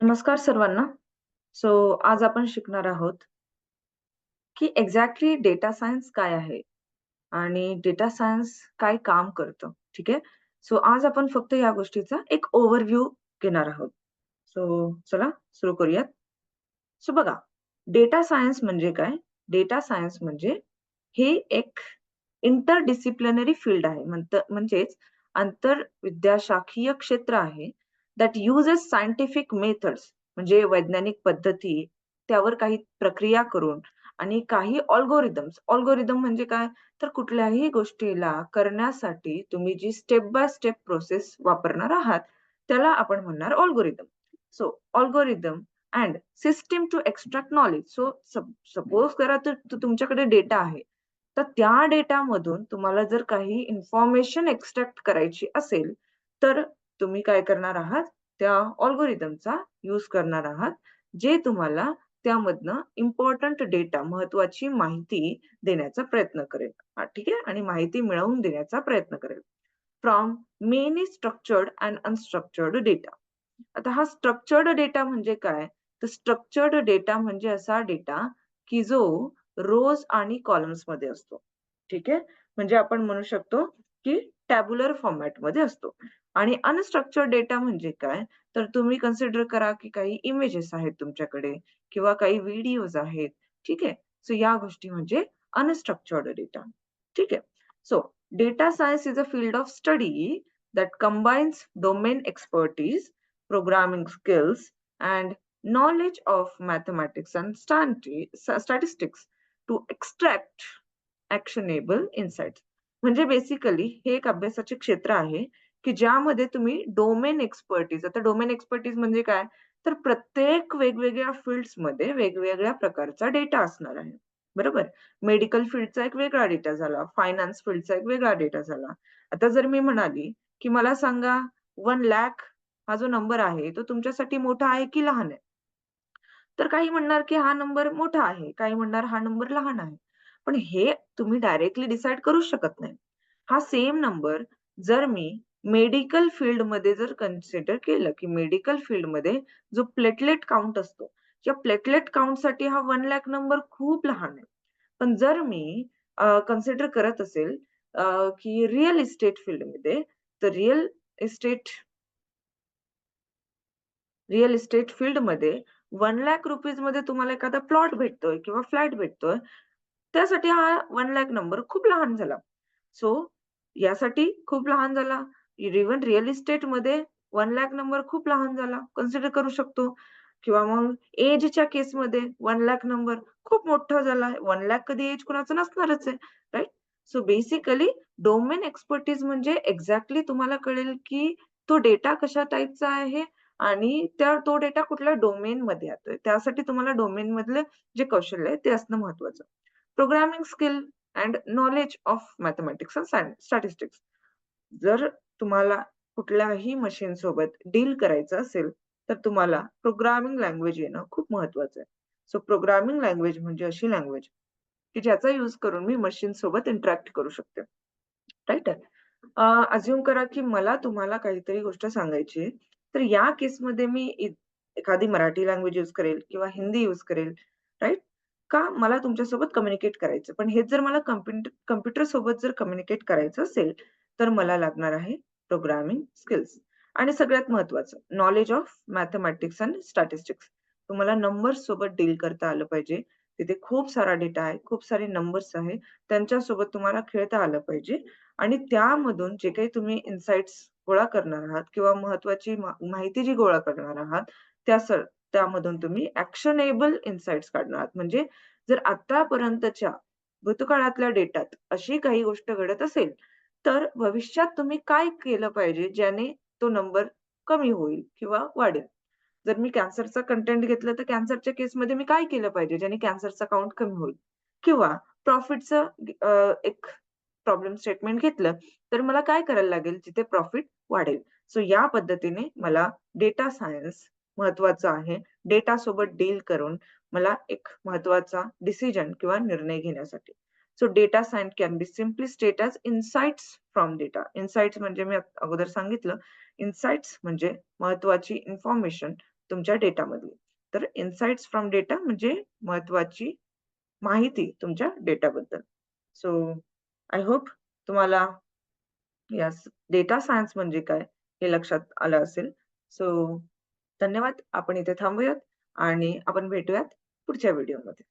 नमस्कार सर्वांना. आज आपण शिकणार आहोत, की एक्झॅक्टली डेटा सायन्स काय आहे आणि डेटा सायन्स काय काम करतं, ठीक आहे? आज आपण फक्त या गोष्टीचा एक ओव्हरव्ह्यू घेणार आहोत. चला सुरू करूयात. बघा, डेटा सायन्स म्हणजे काय? डेटा सायन्स म्हणजे हे एक इंटरडिसिप्लिनरी फील्ड आहे. म्हणजेच आंतरविद्याशाखीय क्षेत्र आहे, दॅट युजेस सायंटिफिक मेथड्स म्हणजे वैज्ञानिक पद्धती, त्यावर काही प्रक्रिया करून आणि काही अल्गोरिदम म्हणजे काय? तर कुठल्याही गोष्टीला करण्यासाठी तुम्ही जी स्टेप बाय स्टेप प्रोसेस वापरणार आहात, त्याला आपण म्हणणार algorithm. Algorithm and system to extract knowledge. Suppose करा तर तुमच्याकडे डेटा आहे. तर त्या डेटामधून तुम्हाला जर काही इन्फॉर्मेशन एक्स्ट्रॅक्ट करायची असेल, तर तुम्ही काय करणार आहात? त्या अल्गोरिदमचा यूज करणार आहात, जे तुम्हाला त्यामधनं इम्पोर्टंट डेटा, महत्त्वाची माहिती देण्याचा प्रयत्न करेल. ठीक आहे? आणि माहिती मिळवून देण्याचा प्रयत्न करेल. From many structured and unstructured data. आता हा स्ट्रक्चर्ड डेटा म्हणजे काय? तर स्ट्रक्चर्ड डेटा म्हणजे असा डेटा, की जो रोज आणि कॉलम्समध्ये असतो. ठीक आहे? म्हणजे आपण म्हणू शकतो, की टॅब्युलर फॉर्मॅटमध्ये असतो. आणि अनस्ट्रक्चर्ड डेटा म्हणजे काय? तर तुम्ही कन्सिडर करा, की काही इमेजेस आहेत तुमच्याकडे किंवा काही व्हिडिओज आहेत. ठीक आहे? या गोष्टी म्हणजे अनस्ट्रक्चर्ड डेटा. ठीक आहे? So data science is a field of study that combines domain expertise, programming skills, and knowledge of mathematics and statistics to extract actionable insights. म्हणजे बेसिकली हे एक अभ्यासाचे क्षेत्र आहे, की ज्यामध्ये तुम्ही डोमेन एक्सपर्टीज, आता डोमेन एक्सपर्टीज म्हणजे काय? तर प्रत्येक वेगवेगळ्या फील्ड्समध्ये वेगवेगळ्या प्रकारचा डेटा असणार आहे. बरोबर? मेडिकल फील्डचा एक वेगळा डेटा झाला, फायनान्स फील्डचा एक वेगळा डेटा झाला. आता जर मी म्हणाली, की मला सांगा 1,00,000 हा जो नंबर आहे, तो तुमच्यासाठी मोठा आहे की लहान आहे? तर काही म्हणणार, की हा नंबर मोठा आहे, काही म्हणणार हा नंबर लहान आहे. पण हे तुम्ही डायरेक्टली डिसाईड करूच शकत नाही. हा सेम नंबर जर मी मेडिकल फील्डमध्ये जर कन्सिडर केलं, की मेडिकल फील्डमध्ये जो प्लेटलेट काउंट असतो, या प्लेटलेट काउंटसाठी हा 1,00,000 नंबर खूप लहान आहे. पण जर मी कन्सिडर करत असेल की रिअल इस्टेट फील्डमध्ये, तर इस्टेट रिअल इस्टेट फील्डमध्ये ₹1,00,000 मध्ये तुम्हाला एखादा प्लॉट भेटतोय किंवा फ्लॅट भेटतोय, त्यासाठी हा 1,00,000 नंबर खूप लहान झाला. सो यासाठी खूप लहान झाला. इव्हन रिअल इस्टेटमध्ये 1,00,000 नंबर खूप लहान झाला. कन्सिडर करू शकतो. किंवा मग एजच्या केसमध्ये 1,00,000 नंबर खूप मोठा झाला. 1,00,000 कधी एज कुणाचं नसणारच आहे, राइट? बेसिकली डोमेन एक्सपर्टीज म्हणजे एक्झॅक्टली तुम्हाला कळेल, की तो डेटा कशा टाइपचा आहे आणि तो डेटा कुठल्या डोमेनमध्ये येतोय. त्यासाठी तुम्हाला डोमेनमधले जे कौशल्य आहे ते असणं महत्वाचं. Programming skill and knowledge of mathematics and statistics. जर तुम्हाला कुठल्याही मशीन सोबत डील करायचं असेल, तर तुम्हाला प्रोग्रामिंग लँग्वेज येणं खूप महत्वाचं आहे. प्रोग्रामिंग लँग्वेज म्हणजे अशी लँग्वेज, की ज्याचा यूज करून मी मशीन सोबत इंटरॅक्ट करू शकते. राइट आहे. अझ्युम करा, की मला तुम्हाला काहीतरी गोष्ट सांगायची आहे. तर या केसमध्ये मी एखादी मराठी लँग्वेज यूज करेल किंवा हिंदी यूज करेल, राइट? का मला तुमच्यासोबत कम्युनिकेट करायचं. पण हेच जर मला कॉम्प्युटर सोबत जर कम्युनिकेट करायचं असेल, तर मला लागणार आहे प्रोग्रामिंग स्किल्स आणि सगळ्यात महत्त्वाचं knowledge of mathematics end statistics. तुम्हाला नंबर्स सोबत डील करता आलं पाहिजे. तिथे खूप सारा डेटा आहे, खूप सारे नंबर्स आहेत. त्यांच्यासोबत तुम्हाला खेळता आलं पाहिजे आणि त्यामधून जे काही तुम्ही इनसाइट्स गोळा करणार आहात किंवा महत्त्वाची माहिती जी गोळा करणार आहात, त्या त्यामधून तुम्ही ॲक्शनेबल इनसाइट्स काढणार आहात. म्हणजे जर आतापर्यंतच्या भूतकाळातल्या डेटात अशी काही गोष्ट घडत असेल, तर भविष्यात तुम्ही काय केलं पाहिजे ज्याने तो नंबर कमी होईल किंवा वाढेल. जर मी कॅन्सरचा कंटेंट घेतलं, तर कॅन्सरच्या केसमध्ये मी काय केलं पाहिजे ज्याने कॅन्सरचा काउंट कमी होईल? किंवा प्रॉफिटचं एक प्रॉब्लेम स्टेटमेंट घेतलं, तर मला काय करायला लागेल जिथे प्रॉफिट वाढेल. या पद्धतीने मला डेटा सायन्स महत्वाचं आहे. डेटा सोबत डील करून मला एक महत्वाचा डिसिजन किंवा निर्णय घेण्यासाठी. Data science can be simply state as insights from data. Insights म्हणजे मी अगोदर सांगितलं, इनसाइट्स म्हणजे महत्वाची इन्फॉर्मेशन तुमच्या डेटामधली. तर इनसाइट्स फ्रॉम डेटा म्हणजे महत्त्वाची माहिती तुमच्या डेटाबद्दल. सो आय होप तुम्हाला येस, डेटा सायन्स म्हणजे काय हे लक्षात आलं असेल. सो धन्यवाद. आपण इथे थांबूयात आणि आपण भेटूयात पुढच्या व्हिडिओमध्ये.